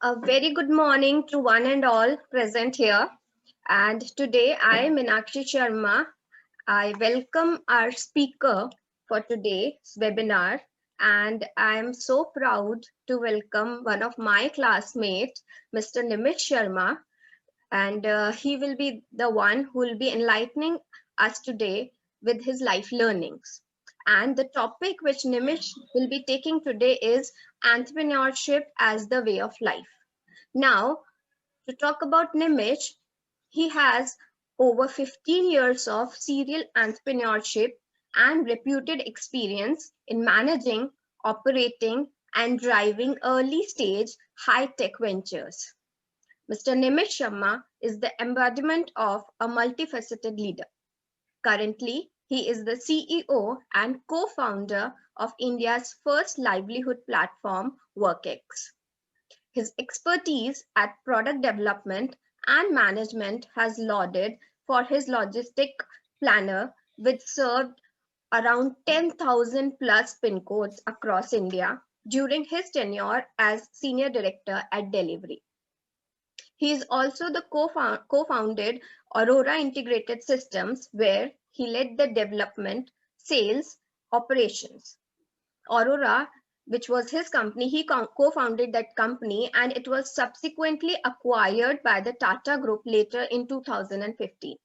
A very good morning to one and all present here. And today I, Meenakshi Sharma, I welcome our speaker for today's webinar. And I am so proud to welcome one of my classmates, Mr. Nimish Sharma. And he will be the one who will be enlightening us today with his life learnings. And the topic which Nimish will be taking today is entrepreneurship as the way of life. Now, to talk about Nimish, he has over 15 years of serial entrepreneurship and reputed experience in managing, operating, and driving early stage high tech ventures. Mr. Nimish Sharma is the embodiment of a multifaceted leader. Currently, he is the CEO and co founder of India's first livelihood platform, WorkX. His expertise at product development and management has lauded for his logistic planner, which served around 10,000 plus pin codes across India during his tenure as senior director at Delivery. He is also the co-founded Aurora Integrated Systems, where he led the development, sales, operations. Aurora, which was his company, he co-founded that company and it was subsequently acquired by the Tata Group later in 2015.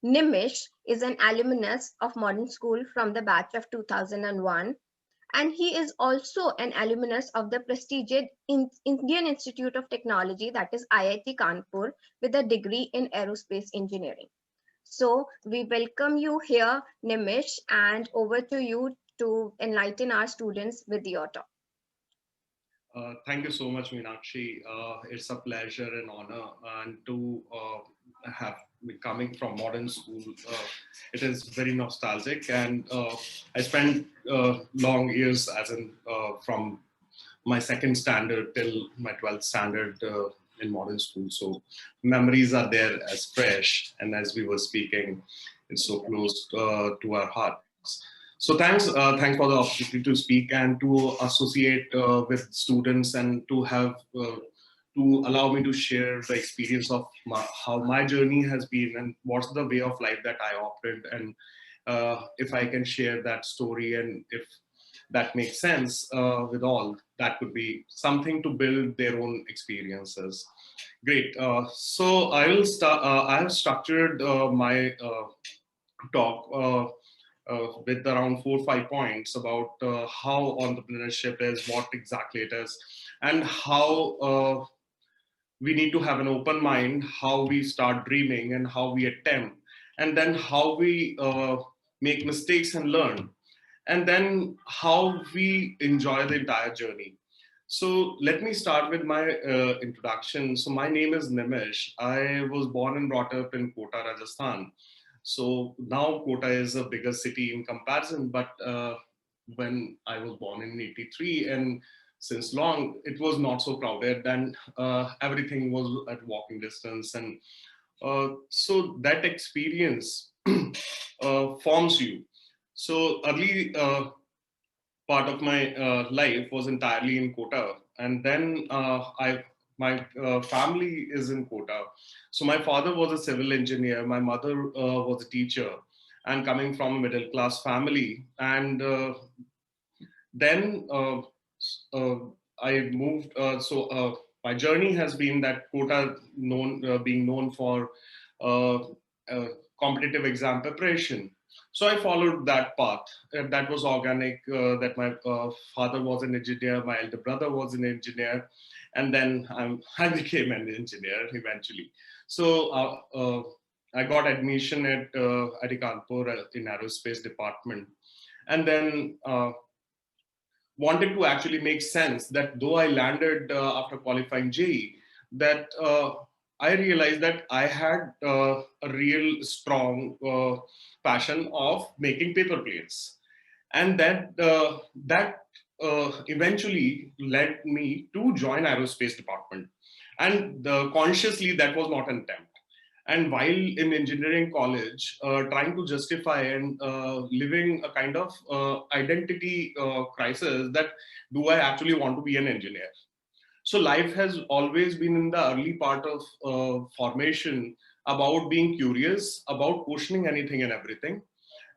Nimish is an alumnus of Modern School from the batch of 2001, and he is also an alumnus of the prestigious Indian Institute of Technology, that is IIT Kanpur, with a degree in aerospace engineering. So we welcome you here, Nimish, and over to you to enlighten our students with your talk. Thank you so much, Meenakshi. It's a pleasure and honor, and to have been coming from Modern School. It is very nostalgic, and I spent long years as in from my second standard till my 12th standard in Modern School. So memories are there as fresh, and as we were speaking, it's so close to our hearts. So thanks for the opportunity to speak and to associate with students and to have to allow me to share the experience of how my journey has been and what's the way of life that I opted, and if I can share that story and if that makes sense with all, that could be something to build their own experiences. Great. So I will start. I have structured my talk with around 4 or 5 points about how entrepreneurship is, what exactly it is, and how we need to have an open mind, how we start dreaming and how we attempt, and then how we make mistakes and learn, and then how we enjoy the entire journey. So let me start with my introduction. So my name is Nimish. I was born and brought up in Kota, Rajasthan. So now Kota is a bigger city in comparison, but when I was born in '83, and since long it was not so crowded, and everything was at walking distance, and so that experience forms you. So early part of my life was entirely in Kota, and then I my family is in Kota. So my father was a civil engineer, my mother was a teacher, and coming from a middle class family, and then uh, I moved. My journey has been that Kota being known for uh, competitive exam preparation. So I followed that path. That was organic. That my father was an engineer, my elder brother was an engineer, and then I became an engineer eventually. So I got admission at IIT Kanpur in aerospace department, and then wanted to actually make sense that though I landed after qualifying JEE, that I realized that I had a real strong passion of making paper planes, and that eventually led me to join aerospace department, and consciously that was not an attempt. And while in engineering college, trying to justify and living a kind of identity crisis, that do I actually want to be an engineer? So life has always been in the early part of formation about being curious, about questioning anything and everything,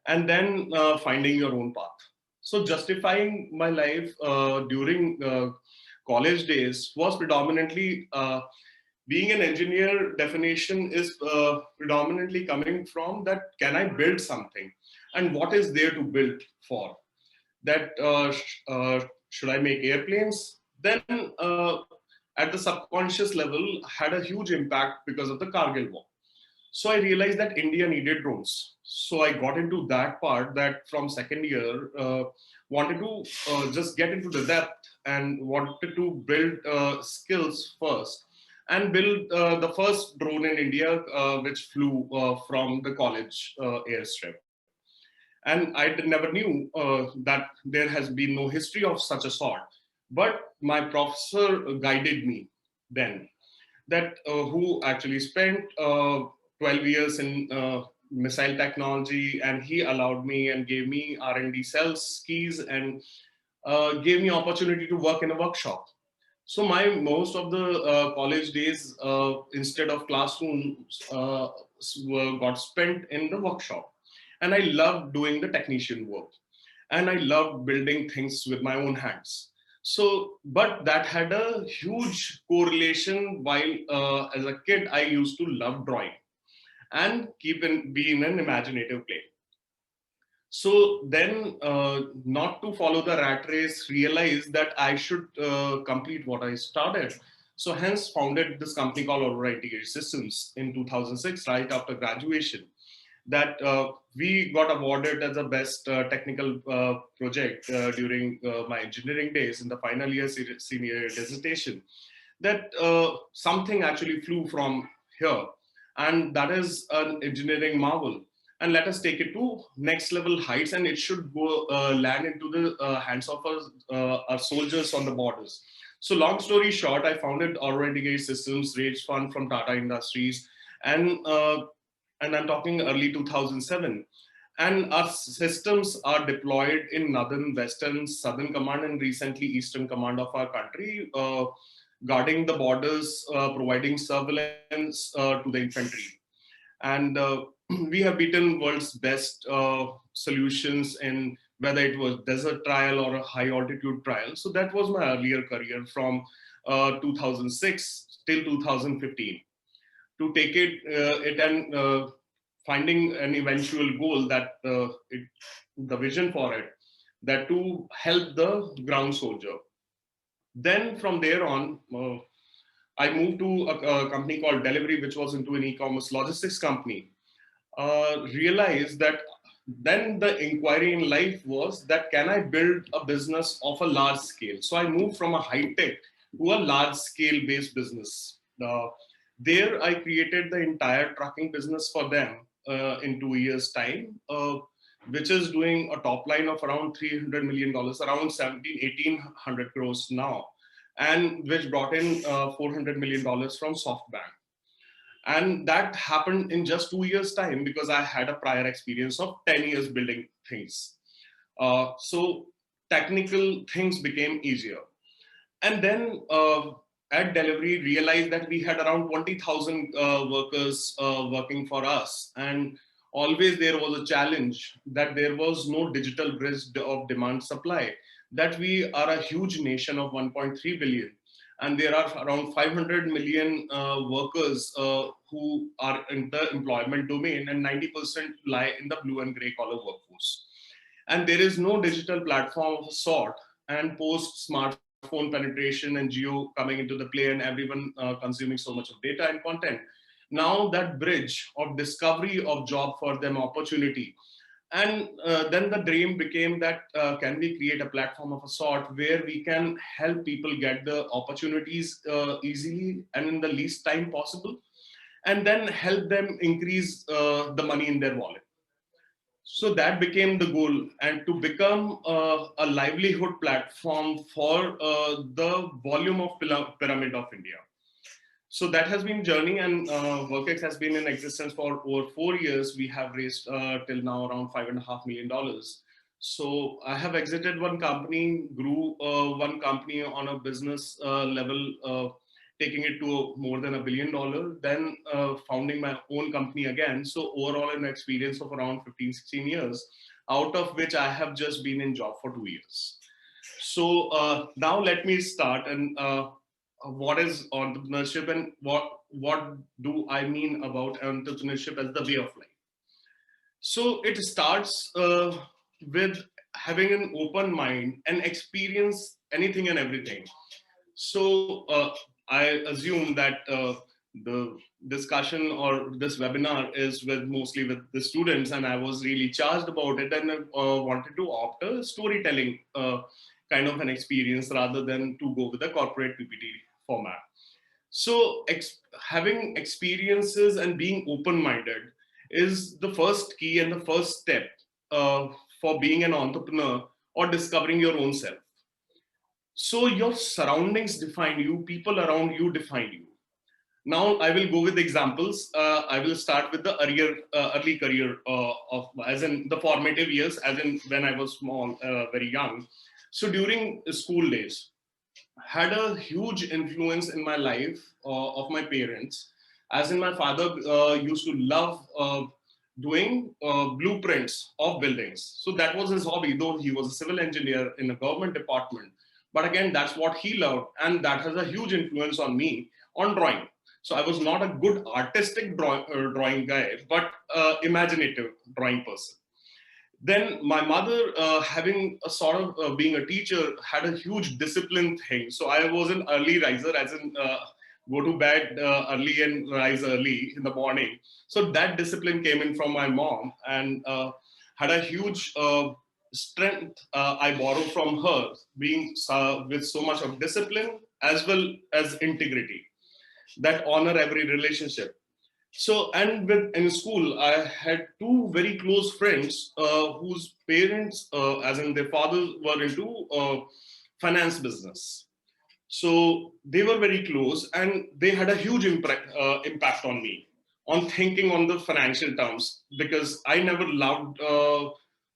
and then finding your own path. So justifying my life during college days was predominantly being an engineer. Definition is predominantly coming from that, can I build something, and what is there to build for? That should I make airplanes? Then at the subconscious level had a huge impact because of the Kargil war. So I realized that India needed drones. So I got into that part, that from second year, wanted to just get into the depth and wanted to build skills first and build the first drone in India, which flew from the college airstrip. And I never knew that there has been no history of such a sort. But my professor guided me then, that who actually spent 12 years in missile technology, and he allowed me and gave me R&D cells keys, and gave me opportunity to work in a workshop. So my most of the college days, instead of classrooms, got spent in the workshop, and I loved doing the technician work, and I loved building things with my own hands. So, but that had a huge correlation. While as a kid, I used to love drawing and be in an imaginative play. So then, not to follow the rat race, realized that I should complete what I started. So hence founded this company called Aurora Integrated Systems in 2006, right after graduation. That we got awarded as the best technical project during my engineering days in the final year senior dissertation. That something actually flew from here, and that is an engineering marvel, and let us take it to next level heights, and it should go land into the hands of our soldiers on the borders. So long story short, I founded Aurora Integrated Systems, raised fund from Tata Industries, and I'm talking early 2007. And our systems are deployed in Northern, Western, Southern Command, and recently Eastern Command of our country, guarding the borders, providing surveillance to the infantry. And we have beaten world's best solutions in whether it was desert trial or a high altitude trial. So that was my earlier career from 2006 till 2015. To take it and finding an eventual goal, that the vision for it, that to help the ground soldier. Then from there on, I moved to a company called Delivery, which was into an e-commerce logistics company. Realized that then the inquiry in life was that, can I build a business of a large scale? So I moved from a high tech to a large scale based business. There I created the entire trucking business for them in 2 years time, which is doing a top line of around $300 million, around 1800 crores now, and which brought in $400 million from SoftBank. And that happened in just 2 years time, because I had a prior experience of 10 years building things. So technical things became easier. And then at Delivery realized that we had around 20,000 workers working for us. And always there was a challenge that there was no digital bridge of demand supply, that we are a huge nation of 1.3 billion. And there are around 500 million workers who are in the employment domain, and 90% lie in the blue and gray collar workforce. And there is no digital platform of a sort. And post smartphone penetration and geo coming into the play, and everyone consuming so much of data and content, now that bridge of discovery of job for them opportunity. And then the dream became that, can we create a platform of a sort where we can help people get the opportunities easily and in the least time possible, and then help them increase the money in their wallet. So that became the goal, and to become a livelihood platform for the volume of pyramid of India. So that has been journey, and WorkX has been in existence for over 4 years. We have raised till now around $5.5 million. So I have exited one company, grew one company on a business level, taking it to more than $1 billion, then founding my own company again. So overall an experience of around 15, 16 years, out of which I have just been in job for 2 years. So now let me start, and what is entrepreneurship, and what do I mean about entrepreneurship as the way of life? So it starts with having an open mind and experience anything and everything. So I assume that the discussion or this webinar is with mostly with the students, and I was really charged about it, and wanted to opt a storytelling kind of an experience rather than to go with a corporate PPT format. So having experiences and being open-minded is the first key and the first step uh, for being an entrepreneur or discovering your own self. So your surroundings define you, people around you define you. Now I will go with examples. I will start with the early career of, as in the formative years, as in when I was small, very young. So during school days, had a huge influence in my life of my parents, as in my father used to love doing blueprints of buildings. So that was his hobby, though he was a civil engineer in a government department. But again, that's what he loved, and that has a huge influence on me on drawing. So I was not a good artistic drawing guy, but imaginative drawing person. Then my mother, having a sort of being a teacher, had a huge discipline thing. So I was an early riser, as in go to bed early and rise early in the morning. So that discipline came in from my mom, and had a huge strength I borrow from her, being with so much of discipline as well as integrity that honor every relationship. So, and with in school, I had two very close friends whose parents, as in their fathers, were into finance business. So they were very close, and they had a huge impact on me, on thinking on the financial terms, because I never loved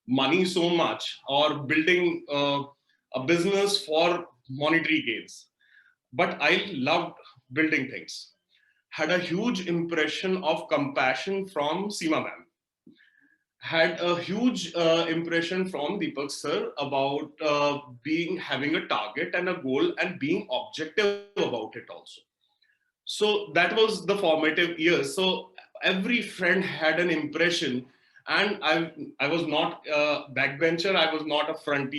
money so much or building a business for monetary gains, but I loved building things. Had a huge impression of compassion from Seema ma'am. Had a huge impression from Deepak sir about being having a target and a goal and being objective about it also. So that was the formative years. So every friend had an impression, and I was not a backbencher. I was not a front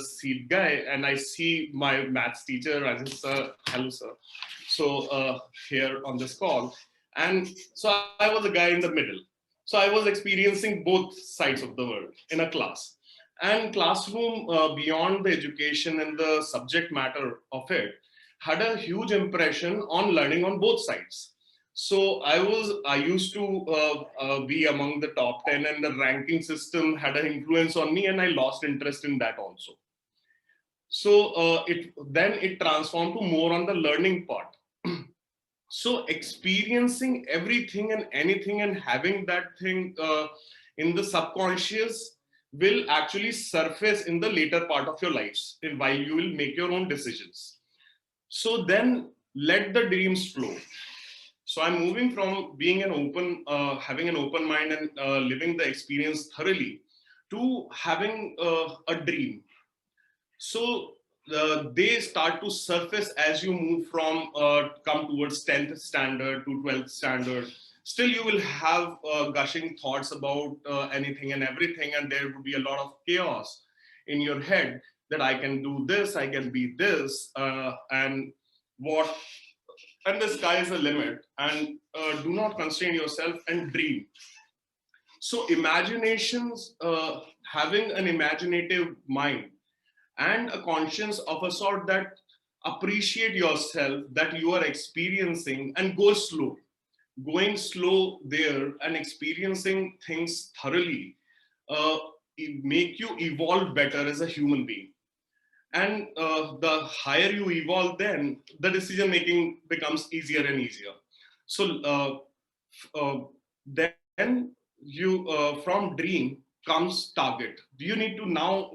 seat guy. And I see my maths teacher, Rajan sir, hello sir. So here on this call, and so I was a guy in the middle. So I was experiencing both sides of the world in a class. And classroom, beyond the education and the subject matter of it, had a huge impression on learning on both sides. So I used to be among the top 10, and the ranking system had an influence on me, and I lost interest in that also. So it transformed to more on the learning part. So experiencing everything and anything and having that thing in the subconscious will actually surface in the later part of your lives, while you will make your own decisions. So then let the dreams flow. So I'm moving from being an open, having an open mind and living the experience thoroughly, to having a dream. So they start to surface as you move from come towards 10th standard to 12th standard. Still you will have gushing thoughts about anything and everything, and there would be a lot of chaos in your head, that I can do this, I can be this, and what, and the sky is the limit, and do not constrain yourself and dream. So imaginations, having an imaginative mind and a conscience of a sort that appreciate yourself, that you are experiencing, and go slow. Going slow there and experiencing things thoroughly uh, make you evolve better as a human being. And the higher you evolve, then the decision making becomes easier and easier. So then you from dream comes target. You need to now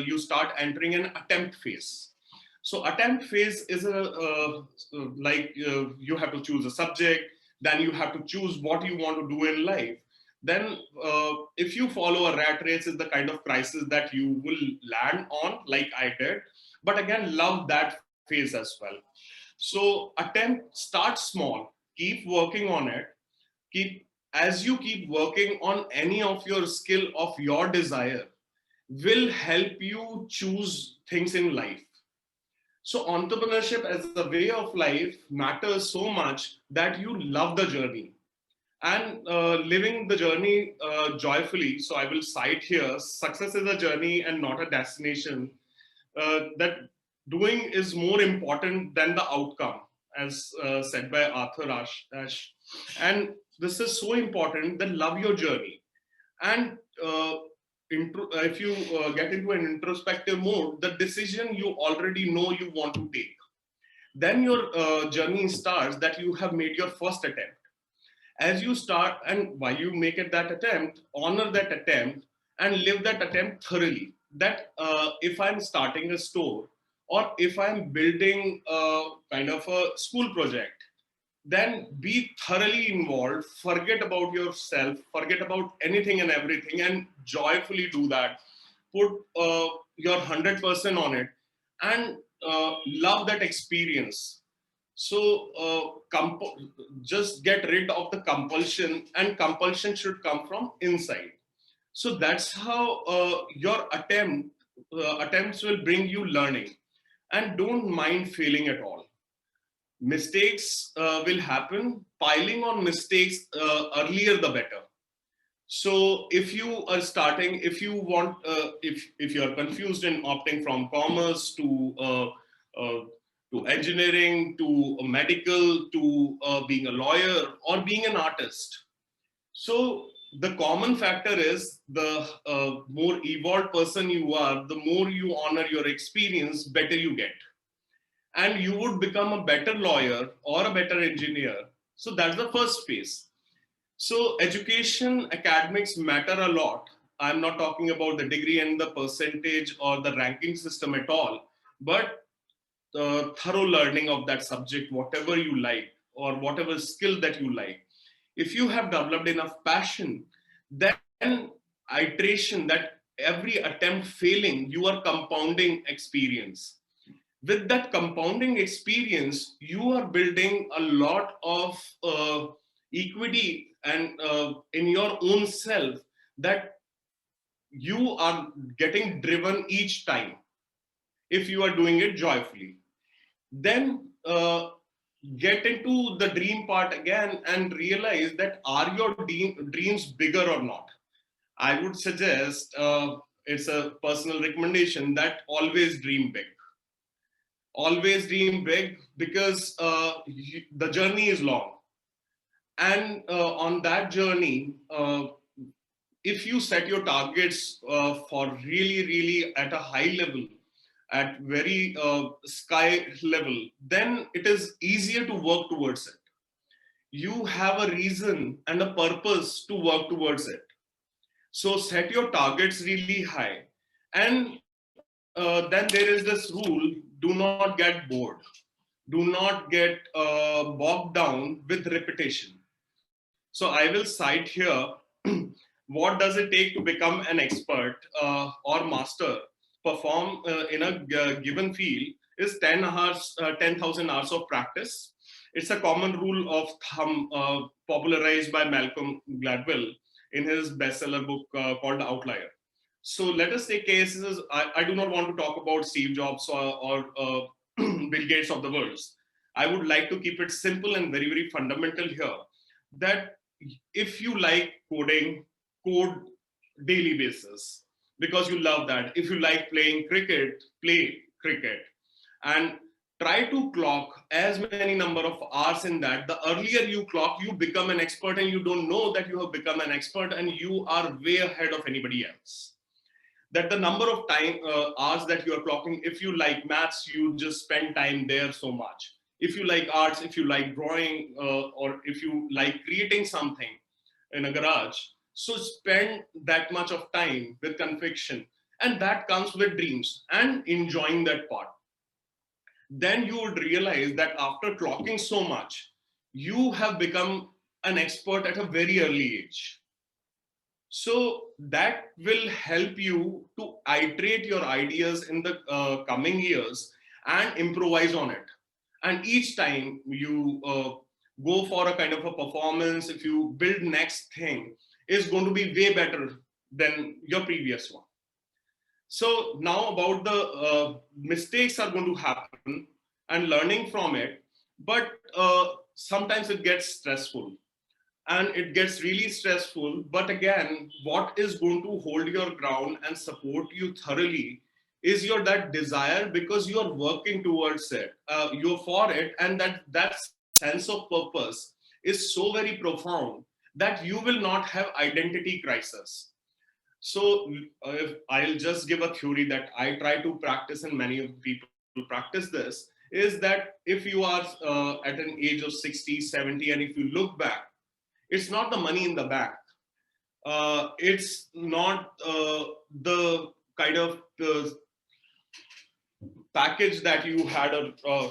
you start entering an attempt phase. So attempt phase is you have to choose a subject, then you have to choose what you want to do in life. Then if you follow a rat race, is the kind of crisis that you will land on, like I did. But again, love that phase as well. So attempt, start small, keep working on it, keep as you keep working on any of your skill of your desire will help you choose things in life. So entrepreneurship as a way of life matters so much that you love the journey and living the journey joyfully. So I will cite here, success is a journey and not a destination. That doing is more important than the outcome, as said by Arthur Ashe. And this is so important that love your journey. And if you get into an introspective mode, the decision you already know you want to take, then your journey starts that you have made your first attempt. As you start, and while you make it that attempt, honor that attempt and live that attempt thoroughly. That if I'm starting a store or if I'm building a kind of a school project, then be thoroughly involved, forget about yourself, forget about anything and everything, and joyfully do that. Put your 100% on it and love that experience. So just get rid of the compulsion, and compulsion should come from inside. So that's how your attempts will bring you learning, and don't mind failing at all. Mistakes will happen. Piling on mistakes earlier the better. So if you are starting, if you want, if you are confused in opting from commerce uh, to engineering to medical to being a lawyer or being an artist, so the common factor is the more evolved person you are, the more you honor your experience, better you get, and you would become a better lawyer or a better engineer. So that's the first phase. So education, academics matter a lot. I'm not talking about the degree and the percentage or the ranking system at all, but the thorough learning of that subject, whatever you like or whatever skill that you like. If you have developed enough passion, then iteration, that every attempt failing, you are compounding experience. With that compounding experience, you are building a lot of equity and in your own self, that you are getting driven each time if you are doing it joyfully. Then get into the dream part again and realize that are your dreams bigger or not. I would suggest, it's a personal recommendation, that always dream big. Always dream big, because the journey is long. And on that journey, if you set your targets for really, really at a high level, at very sky level, then it is easier to work towards it. You have a reason and a purpose to work towards it. So set your targets really high. And then there is this rule, do not get bored. Do not get bogged down with repetition. So I will cite here what does it take to become an expert or master, perform in a given field is 10 hours, 10,000 hours of practice. It's a common rule of thumb popularized by Malcolm Gladwell in his bestseller book called The Outlier. So let us take cases. I do not want to talk about Steve Jobs or Bill Gates of the world. I would like to keep it simple and very, very fundamental here. That if you like coding, code daily basis because you love that. If you like playing cricket, play cricket. And try to clock as many number of hours in that. The earlier you clock, you become an expert, and you don't know that you have become an expert, and you are way ahead of anybody else. That the number of time hours that you are clocking, if you like maths, you just spend time there so much. If you like arts, if you like drawing, or if you like creating something in a garage, So spend that much of time with conviction, and that comes with dreams and enjoying that part. Then you would realize that after clocking so much, you have become an expert at a very early age. So that will help you to iterate your ideas in the coming years and improvise on it. And each time you go for a kind of a performance, if you build next thing, is going to be way better than your previous one. So now about the mistakes are going to happen and learning from it, but sometimes it gets stressful, and it gets really stressful. But again, what is going to hold your ground and support you thoroughly is your that desire, because you are working towards it, you're for it, and that sense of purpose is so very profound that you will not have identity crisis. So if I'll just give a theory that I try to practice, and many of people practice this, is that if you are at an age of 60, 70, and if you look back, it's not the money in the bank. It's not the kind of package that you had.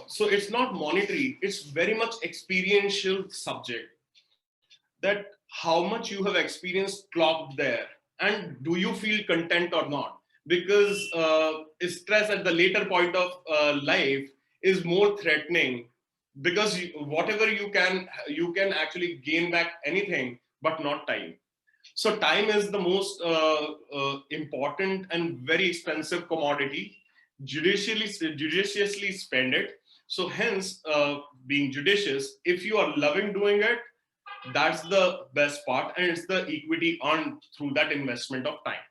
So it's not monetary. It's very much experiential subject. That how much you have experienced clocked there, and do you feel content or not? Because stress at the later point of life is more threatening, because whatever you can actually gain back anything, but not time. So time is the most important and very expensive commodity. Judiciously spend it. So hence, being judicious, if you are loving doing it, that's the best part, and it's the equity earned through that investment of time.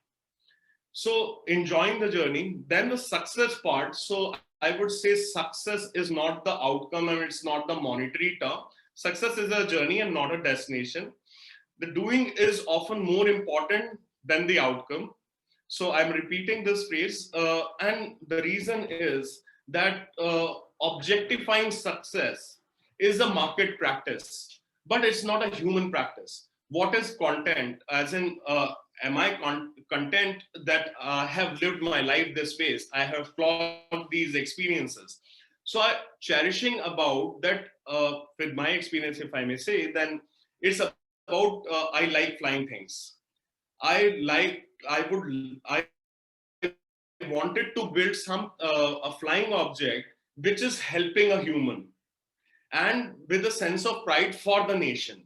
So enjoying the journey. Then the success part. So I would say success is not the outcome, and it's not the monetary term. Success is a journey and not a destination. The doing is often more important than the outcome. So I'm repeating this phrase, and the reason is that objectifying success is a market practice, but it's not a human practice. What is content? As in, am I content that I have lived my life this ways? I have clocked these experiences. So I cherishing about that. With my experience, if I may say, then it's about I like flying things. I wanted to build a flying object which is helping a human, and with a sense of pride for the nation,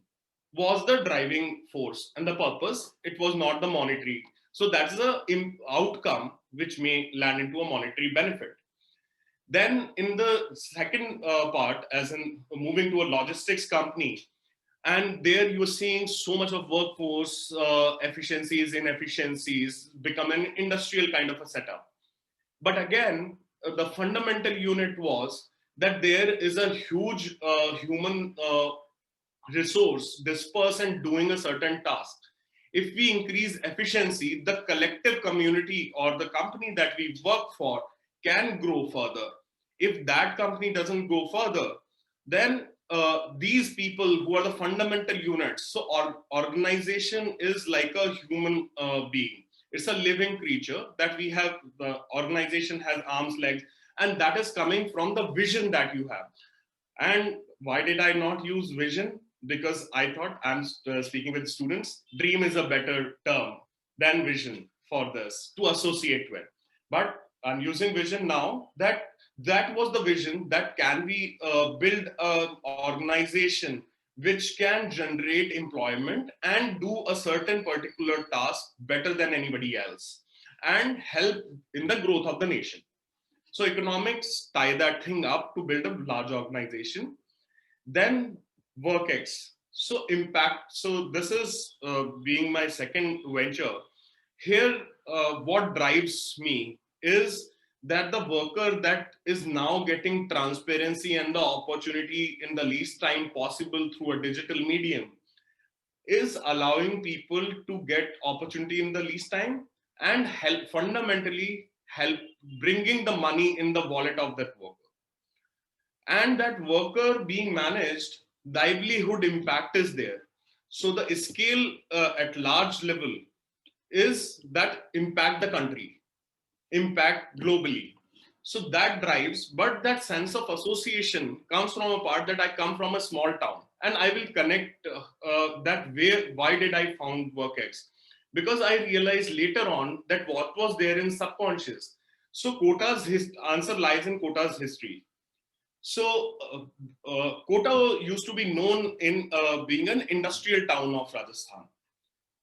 was the driving force, and the purpose, it was not the monetary. So that's the outcome which may land into a monetary benefit. Then in the second part, as in moving to a logistics company, and there you're seeing so much of workforce efficiencies, inefficiencies, become an industrial kind of a setup. But again, the fundamental unit was that there is a huge human resource, this person doing a certain task. If we increase efficiency, the collective community or the company that we work for can grow further. If that company doesn't go further, then these people who are the fundamental units, so organization is like a human being. It's a living creature that we have. The organization has arms, legs, and that is coming from the vision that you have. And why did I not use vision? Because I thought, I'm speaking with students, dream is a better term than vision for this to associate with. But I'm using vision now. That was the vision, that can we build an organization which can generate employment and do a certain particular task better than anybody else, and help in the growth of the nation. So economics tie that thing up to build a large organization. Then WorkX. So impact. So this is being my second venture. Here, what drives me is that the worker that is now getting transparency and the opportunity in the least time possible through a digital medium is allowing people to get opportunity in the least time, and help fundamentally help bringing the money in the wallet of that worker. And that worker being managed, livelihood impact is there. So the scale at large level is that impact the country, impact globally. So that drives, but that sense of association comes from a part that I come from a small town, and I will connect that why did I found WorkX? Because I realized later on that what was there in subconscious. So Kota's answer lies in Kota's history. So Kota used to be known in being an industrial town of Rajasthan.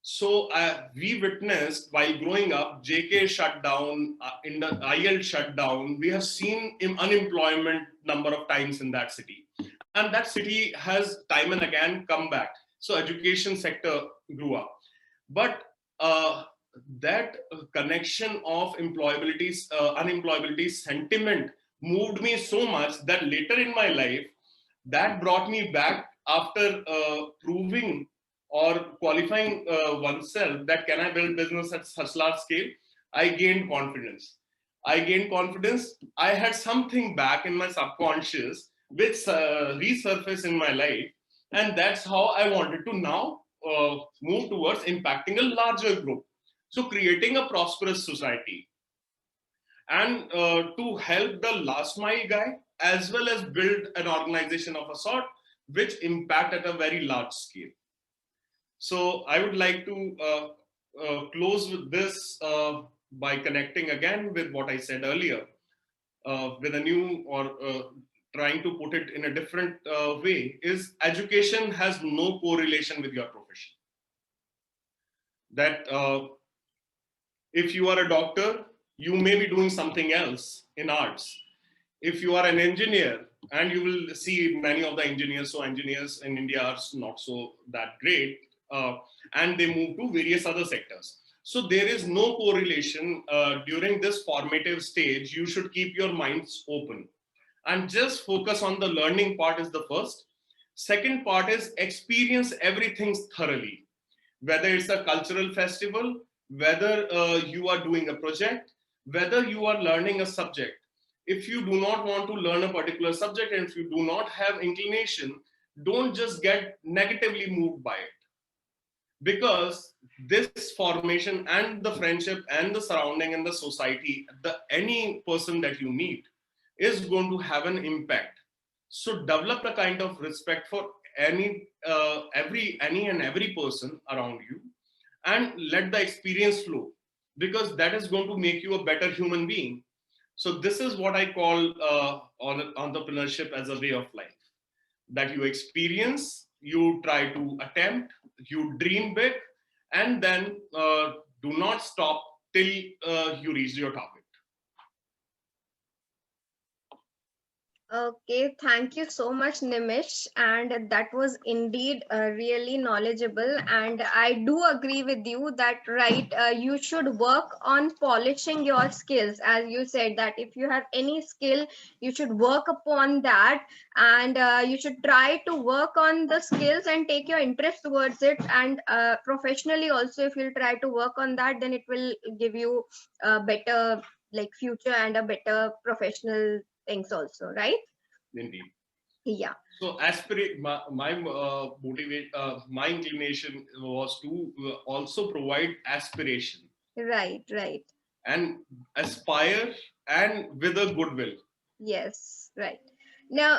So we witnessed while growing up, JK shut down, IL shut down. We have seen unemployment number of times in that city. And that city has time and again come back. So education sector grew up. But that connection of unemployability sentiment moved me so much that later in my life, that brought me back after proving or qualifying oneself that can I build business at such large scale. I gained confidence. I had something back in my subconscious which resurfaced in my life, and that's how I wanted to now move towards impacting a larger group, so creating a prosperous society, and to help the last mile guy as well as build an organization of a sort which impact at a very large scale. So I would like to close with this by connecting again with what I said earlier, with a new or trying to put it in a different way, is education has no correlation with your profession. That if you are a doctor, you may be doing something else in arts. If you are an engineer, and you will see many of the engineers, so engineers in India are not so that great, and they move to various other sectors. So there is no correlation during this formative stage. You should keep your minds open and just focus on the learning part is the first. Second part is experience everything thoroughly, whether it's a cultural festival, whether you are doing a project, whether you are learning a subject. If you do not want to learn a particular subject and if you do not have inclination, don't just get negatively moved by it. Because this formation and the friendship and the surrounding and the society, any person that you meet is going to have an impact. So develop a kind of respect for any and every person around you, and let the experience flow, because that is going to make you a better human being. So this is what I call entrepreneurship as a way of life, that you experience, you try to attempt, you dream big, and then do not stop till you reach your target. Okay, thank you so much, Nimish. And that was indeed really knowledgeable. And I do agree with you that, right, you should work on polishing your skills. As you said, that if you have any skill, you should work upon that. And you should try to work on the skills and take your interest towards it. And professionally also, if you try to work on that, then it will give you a better like future and a better professional things also, right? Indeed. Yeah. So my inclination was to also provide aspiration. Right, right. And aspire and with a goodwill. Yes, right. Now,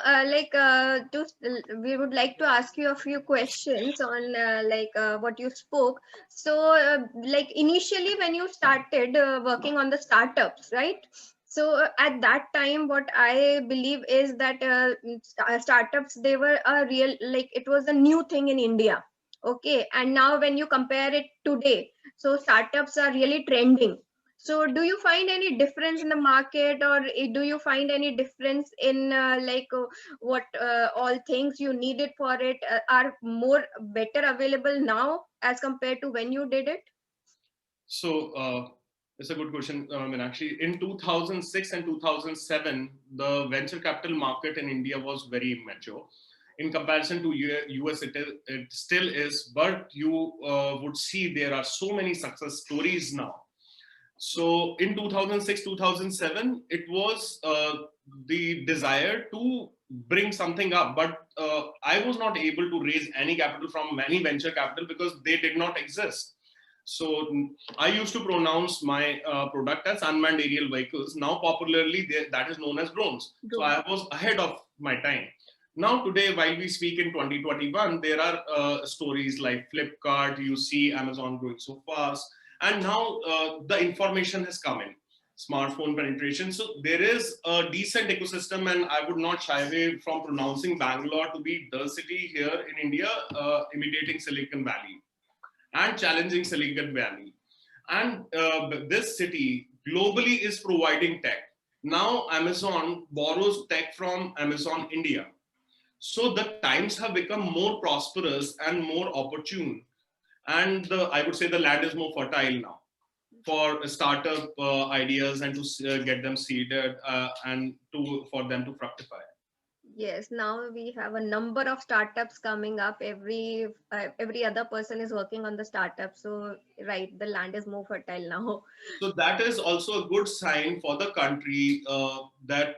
we would like to ask you a few questions on what you spoke. So, like initially when you started working on the startups, right? So at that time, what I believe is that startups, they were a real, like it was a new thing in India. Okay, and now when you compare it today, so startups are really trending. So do you find any difference in the market, or do you find any difference in what all things you needed for it are more better available now as compared to when you did it? So it's a good question, Meenakshi. In 2006 and 2007, the venture capital market in India was very immature. In comparison to US, it still is, but you would see there are so many success stories now. So in 2006, 2007, it was the desire to bring something up, but I was not able to raise any capital from any venture capital because they did not exist. So I used to pronounce my product as unmanned aerial vehicles. Now popularly that is known as drones. So I was ahead of my time. Now today, while we speak in 2021, there are stories like Flipkart, you see Amazon growing so fast, and now the information has come in, smartphone penetration. So there is a decent ecosystem, and I would not shy away from pronouncing Bangalore to be the city here in India, imitating Silicon Valley and challenging Silicon Valley. And this city globally is providing tech. Now Amazon borrows tech from Amazon India. So the times have become more prosperous and more opportune. And I would say the land is more fertile now for startup ideas and to get them seeded and for them to fructify. Yes, now we have a number of startups coming up. Every other person is working on the startup. So right, the land is more fertile now. So that is also a good sign for the country that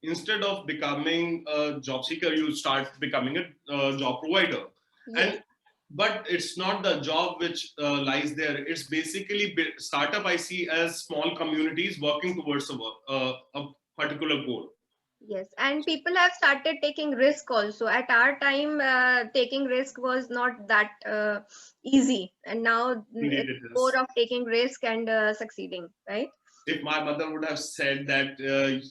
instead of becoming a job seeker, you start becoming a job provider. Yes. And but it's not the job which lies there. It's basically startup I see as small communities working towards a particular goal. Yes, and people have started taking risk also. At our time, taking risk was not that easy, and now Indeed, it's it more is. of taking risk and succeeding, right? If my mother would have said that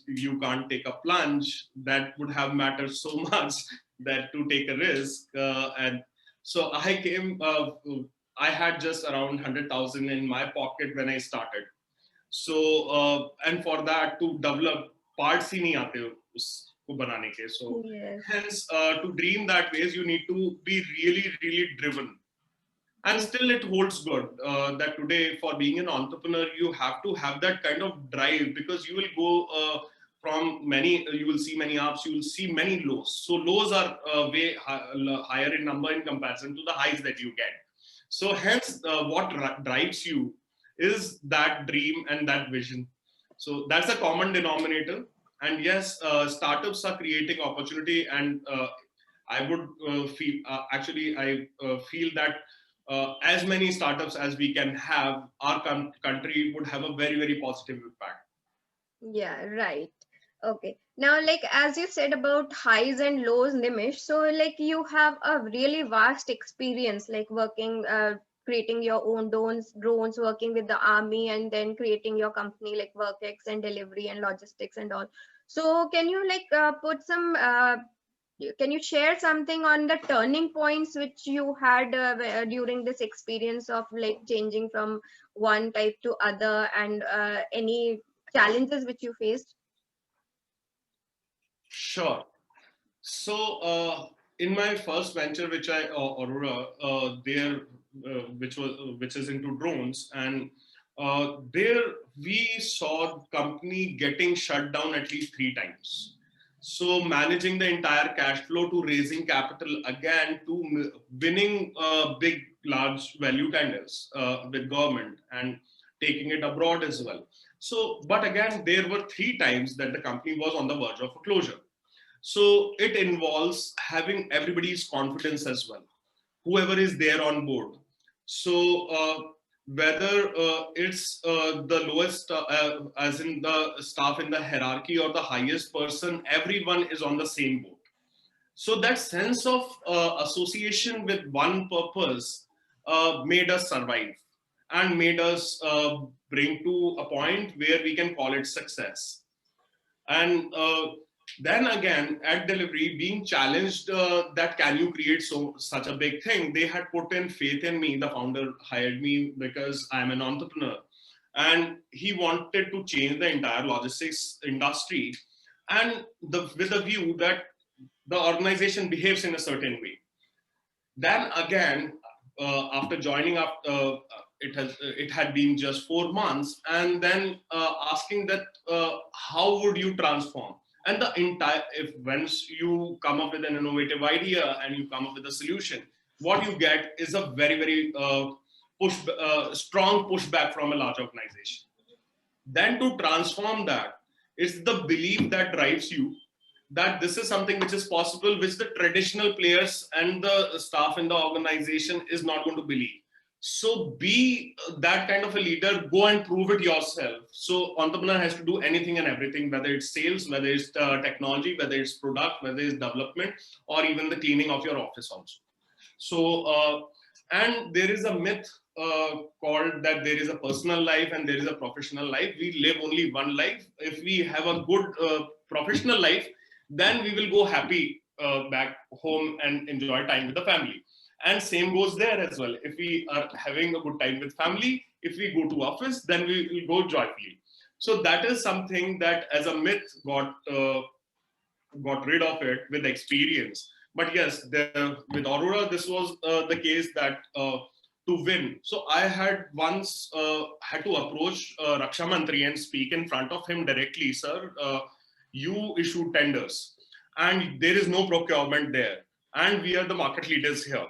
you can't take a plunge, that would have mattered so much that to take a risk. And so I had just around 100,000 in my pocket when I started. So, and for that to develop parts ही नहीं आते उसको बनाने के. So, Yes. hence, to dream that ways, you need to be really, really driven. And still it holds good that today for being an entrepreneur you have to have that kind of drive, because you will go from many you will see many ups, you will see many lows. So lows are way higher in number in comparison to the highs that you get. So hence what drives you is that dream and that vision. So that's a common denominator. And yes, startups are creating opportunity, and I would feel that as many startups as we can have, our country would have a very, very positive impact. Yeah, right. Okay. Now, like as you said about highs and lows, Nimish, so like you have a really vast experience, like working, creating your own drones, working with the army, and then creating your company like WorkX and delivery and logistics and all. So, can you like put some can you share something on the turning points which you had during this experience of like changing from one type to other, and any challenges which you faced? Sure. So, in my first venture, which Aurora, which is into drones, and there we saw company getting shut down at least 3 times. So managing the entire cash flow to raising capital again to winning big, large value tenders with government and taking it abroad as well. So, but again, there were 3 times that the company was on the verge of a closure. So it involves having everybody's confidence as well, whoever is there on board. So whether it's the lowest, as in the staff in the hierarchy, or the highest person, everyone is on the same boat. So that sense of association with one purpose made us survive and made us bring to a point where we can call it success. And then again, at delivery, being challenged that can you create such a big thing, they had put in faith in me. The founder hired me because I'm an entrepreneur, and he wanted to change the entire logistics industry, and with the view that the organization behaves in a certain way. Then again, after joining up, it had been just 4 months, and then asking that how would you transform? And the entire, if once you come up with an innovative idea and you come up with a solution, what you get is a very, very strong pushback from a large organization. Then to transform that is the belief that drives you, that this is something which is possible, which the traditional players and the staff in the organization is not going to believe. So be that kind of a leader, go and prove it yourself. So entrepreneur has to do anything and everything, whether it's sales, whether it's technology, whether it's product, whether it's development, or even the cleaning of your office also. So, and there is a myth called that there is a personal life and there is a professional life. We live only one life. If we have a good professional life, then we will go happy back home and enjoy time with the family. And same goes there as well. If we are having a good time with family, if we go to office, then we will go joyfully. So that is something that as a myth got rid of it with experience. But yes, with Aurora, this was the case that to win. So I had once had to approach Raksha Mantri and speak in front of him directly, sir, you issue tenders and there is no procurement there. And we are the market leaders here.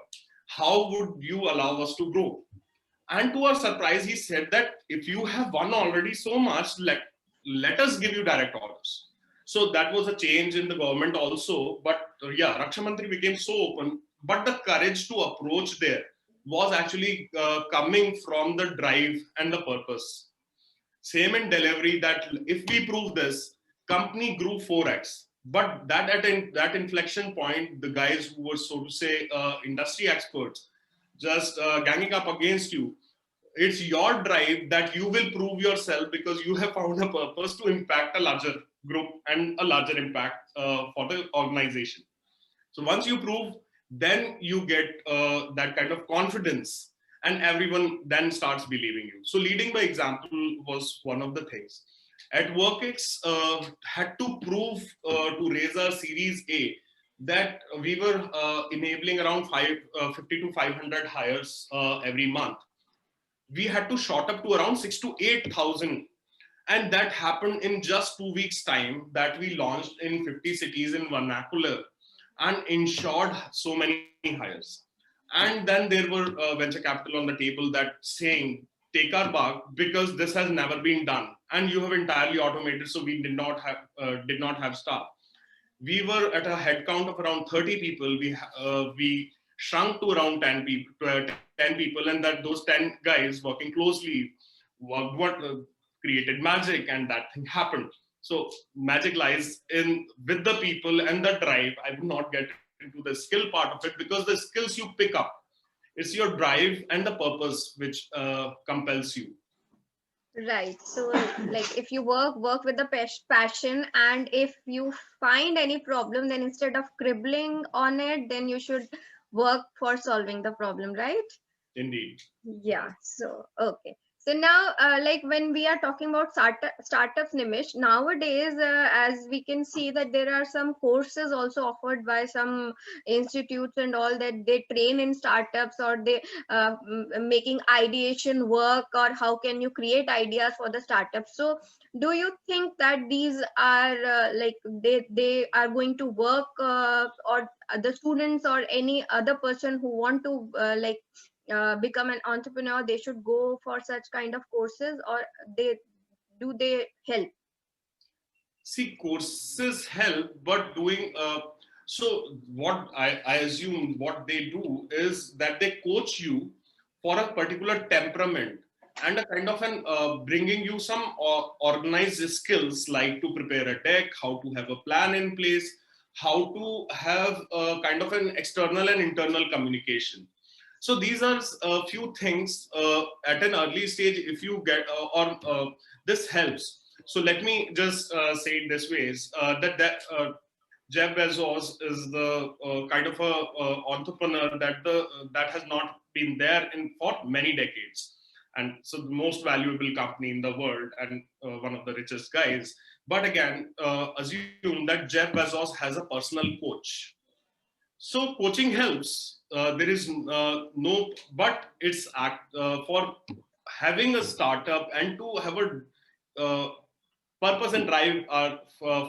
How would you allow us to grow? And to our surprise, he said that if you have won already so much, let us give you direct orders. So that was a change in the government also. But yeah, Raksha Mantri became so open. But the courage to approach there was actually coming from the drive and the purpose. Same in delivery, that if we prove this, company grew 4x. But that at that inflection point, the guys who were, so to say, industry experts, just ganging up against you, it's your drive that you will prove yourself because you have found a purpose to impact a larger group and a larger impact for the organization. So once you prove, then you get that kind of confidence and everyone then starts believing you. So leading by example was one of the things. At WorkX, had to prove to raise our Series A that we were enabling around 50 to 500 hires every month. We had to shot up to around 6 to 8,000. And that happened in just 2 weeks time, that we launched in 50 cities in vernacular and ensured so many hires. And then there were venture capital on the table that saying, take our buck because this has never been done. And you have entirely automated. So we did not have staff. We were at a head count of around 30 people. We shrunk to around 10 people, 10 people, and that those 10 guys working closely what created magic, and that thing happened. So magic lies in with the people and the drive. I would not get into the skill part of it because the skills you pick up, it's your drive and the purpose which compels you. Right. So, like, if you work with the passion, and if you find any problem, then instead of cribbling on it, then you should work for solving the problem, right? Indeed. Yeah. So, okay. So now, like when we are talking about startups, Nimish, nowadays, as we can see that there are some courses also offered by some institutes and all, that they train in startups, or they making ideation work, or how can you create ideas for the startups. So do you think that these are like they are going to work, or the students or any other person who want to become an entrepreneur, they should go for such kind of courses, or they help? See, courses help, but doing so what I assume what they do is that they coach you for a particular temperament and a kind of an bringing you some organized skills, like to prepare a deck, how to have a plan in place, how to have a kind of an external and internal communication. So these are a few things at an early stage. If you get this helps. So let me just say it this way: is, that Jeff Bezos is the kind of a entrepreneur that has not been there in for many decades, and so the most valuable company in the world and one of the richest guys. But again, assume that Jeff Bezos has a personal coach. So coaching helps. There is no, but it's for having a startup and to have a purpose and drive are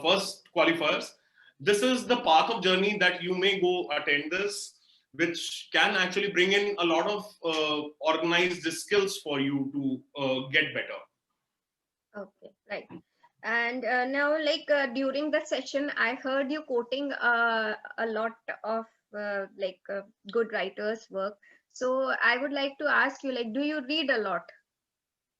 first qualifiers. This is the path of journey that you may go attend this, which can actually bring in a lot of organized skills for you to get better. Okay, right. And now, during the session, I heard you quoting a lot of good writers' work. So I would like to ask you, like, do you read a lot?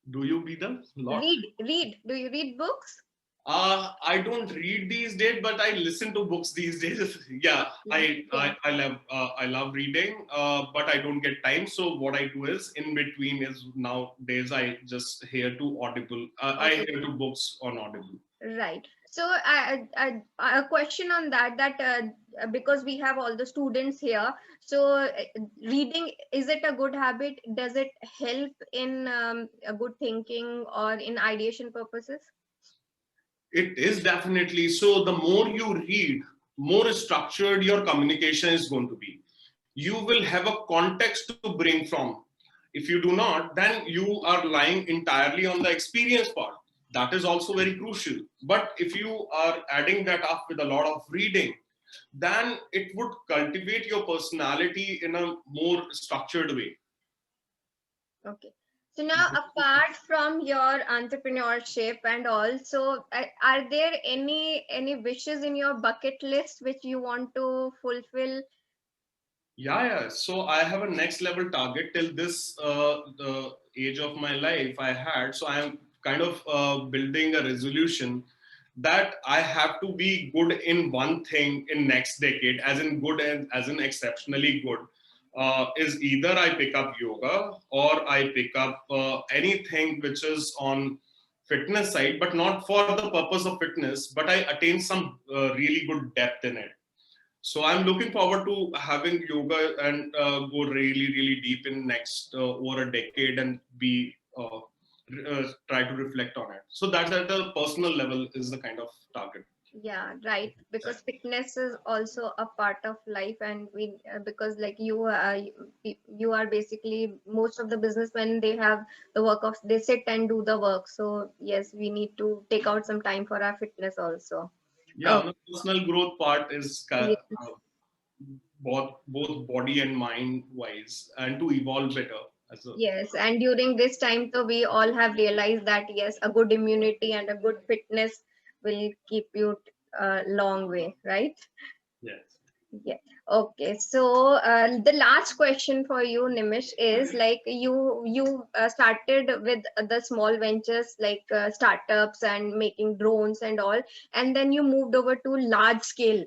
Do you be the lot? Read. Do you read books? I don't read these days, but I listen to books these days. Yeah, Yeah, same. I love reading, but I don't get time. So what I do is in between is nowadays I just hear to Audible. I Audio. hear to books on Audible. Right. So a question on that, because we have all the students here, so reading, is it a good habit? Does it help in a good thinking or in ideation purposes? It is definitely so. The more you read, more structured your communication is going to be. You will have a context to bring from. If you do not, then you are relying entirely on the experience part. That is also very crucial. But if you are adding that up with a lot of reading, then it would cultivate your personality in a more structured way. Okay. So now, apart from your entrepreneurship and also, are there any wishes in your bucket list which you want to fulfill? Yeah. So I have a next level target till this the age of my life I had. So I am kind of building a resolution that I have to be good in one thing in next decade, as in good and as in exceptionally good. Is either I pick up yoga or I pick up anything which is on fitness side, but not for the purpose of fitness, but I attain some really good depth in it. So I'm looking forward to having yoga and go really, really deep in next over a decade and be try to reflect on it. So that's at a personal level is the kind of target. Yeah, right. Because fitness is also a part of life, and we because like you are basically, most of the businessmen, they have the work of, they sit and do the work. So yes, we need to take out some time for our fitness also. Yeah, Oh, on the personal growth part is yes. both body and mind wise, and to evolve better as a Yes, and during this time, so we all have realized that yes, a good immunity and a good fitness will keep you a long way, right? yes. Yeah. Okay. So the last question for you, Nimish, is like you started with the small ventures like startups and making drones and all, and then you moved over to large scale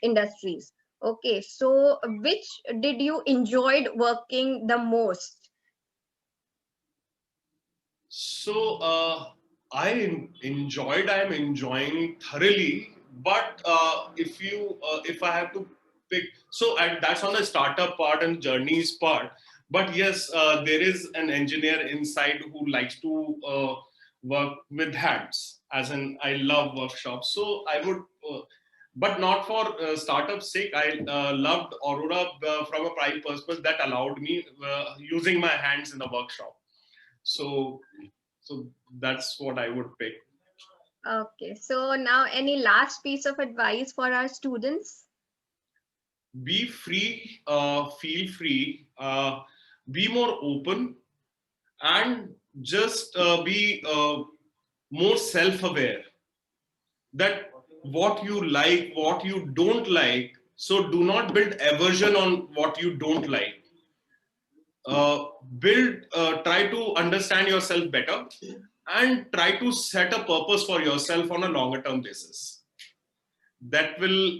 industries. Okay. So which did you enjoyed working the most? So I am enjoying thoroughly. But if I have to pick, so and that's on the startup part and journeys part. But yes, there is an engineer inside who likes to work with hands. As in, I love workshops. So I would. But not for startup's sake. I loved Aurora from a prime purpose that allowed me using my hands in the workshop. So so that's what I would pick. Okay. So now any last piece of advice for our students? Be free, feel free, be more open, and just be more self aware that what you like, what you don't like. So do not build aversion on what you don't like. Try to understand yourself better and try to set a purpose for yourself on a longer term basis that will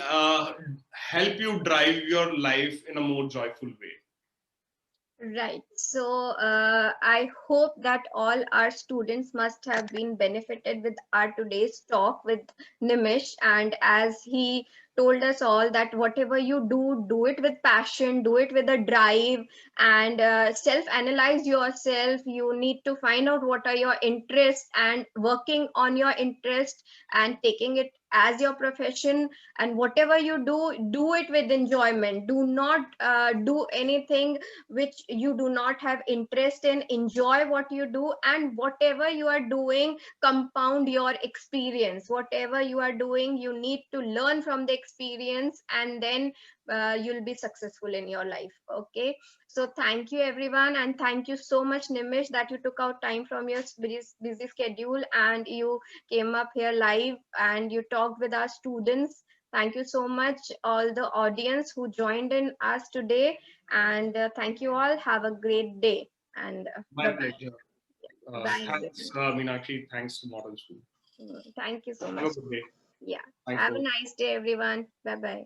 help you drive your life in a more joyful way. Right. So I hope that all our students must have been benefited with our today's talk with Nimish. And as he told us all that whatever you do, do it with passion, do it with a drive, and self-analyze yourself. You need to find out what are your interests and working on your interest and taking it as your profession. And whatever you do, do it with enjoyment. Do not do anything which you do not have interest in. Enjoy what you do, and whatever you are doing, compound your experience. Whatever you are doing, you need to learn from the experience, and then you'll be successful in your life. Okay. So thank you everyone, and thank you so much Nimish that you took out time from your busy schedule and you came up here live and you talked with our students. Thank you so much all the audience who joined in us today, and thank you all. Have a great day, and My bye bye. pleasure. Bye. Thanks, Meenakshi. Thanks to Modern School. Thank you so Have a much. good day. Yeah. Thanks Have a for nice day, everyone. Bye bye.